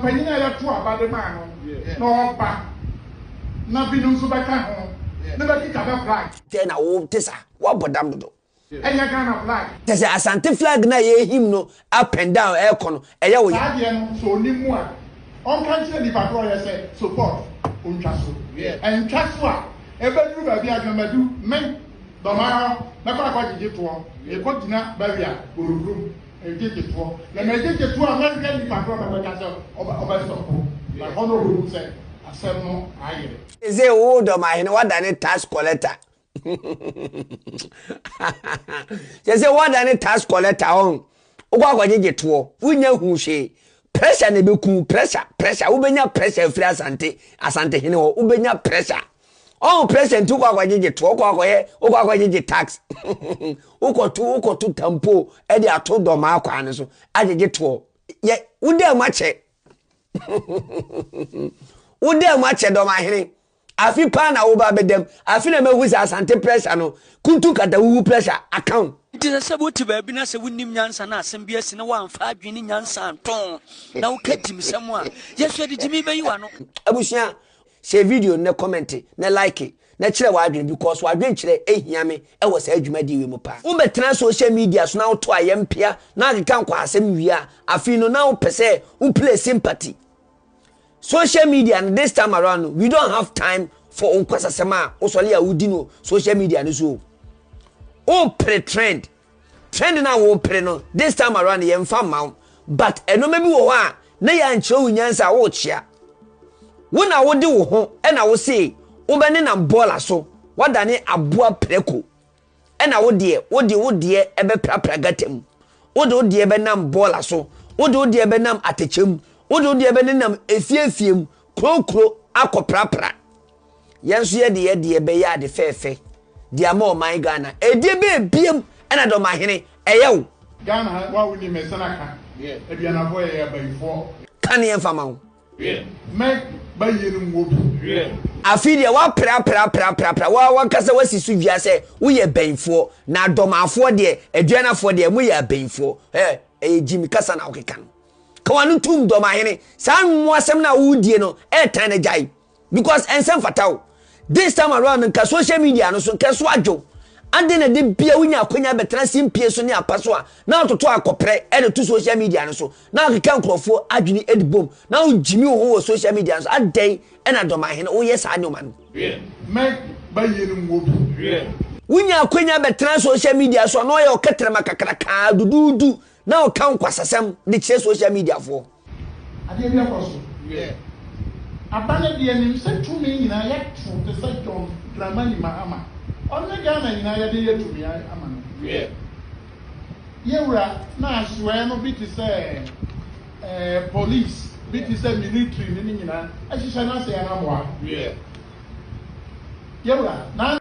Panyina ya to abade ma no no ba na binu so beka ho na ba kika ba flag te na wo tesa wo bodam do enya Ghana flag tese Asante flag na ye him no up and down e kono eye wo ya de no so ni mu a on kan se di patro ye se support on twaso en twaso a e ba duru ba bia gamadu men do ma na kwa jije to e ko dina ba bia orugrum e jije to na na jije to a man kan di patro ba ka se oba so na hono say asem no ayere eze wo do ma hene wada ne tax collector eze wada ne tax collector on ogwa kwagege to unya huhwe pressure ne beku pressure ubenya pressure free asante hene ho ubenya pressure on pressure ntu kwagege to ogwa kwagege tax ukotu tampo e de ato do ma akwa ne so agege to ye ude mache ude mache do ma hene afi pa na wo ba bedem afi na mehu sa Asante pressure no kuntu kada wu pressure account nti se bo ti ba bi na se wonnim nyansa na asem bi asi na wamfa adwene nyansa anton na wo katim sam a yesu de jimi be yiwa no abusia share video na comment na like na kire wa adwene because wa adwene kire ehia me e wo sa adwuma di we mu pa wo betena social media so na wo to ayempia na akeka nkwa asem wi a afi no na wo pese wo play sympathy. Social media and this time around we don't have time for unkwasa sema osole ya udino social media no so o pre-trend na wo pre no this time around ye mfa ma but eno mebi wo ha na ya nche unyansa wo chia wo na wo de wo ho e na wo se wo be ne na bola so wadane aboa preko e na wo de e be prapra gatem wo de be nam bola so wo de be nam atechem wo de be nam efiefiem krokro akoprapra yenso ye de be ya de fefe de ama my Ghana e de be biem na do ma hene eyew Ghana wa woni me sanaka e bia na boy ya bayfo kan ye fama ho me bayenu wo bi afi de wa pra wa kasa wasi su dua se wo ye bayfo na domafo de aduanafo de mu ye bayfo jimi kasa na okekan kawanu tum do ma hene sa nwo asem na wo die no e tan na jai because ensem fatao this time around nka social media no so nka so adwo ande na de bia wunya akonya betra simpie so ne apaso a na ototo akopre e de to social media no so na akeka nkrofo adwini edibom na ujimi wo social media no so adai e na do ma hene wo yes anyoma no me bayenu wo bi wunya akonya betra social media so no ye oketrema kakraka dududu na o kan kwasasem de kire social media fo ade bia kwaso abane de nim se tumi nyina ya tu te se John Dramani Mahama onne Ghana nyina ya de tumi ama no yewura na aswe no bi te se police bi te se military ni nyina ahihya na se ya na moa yewura na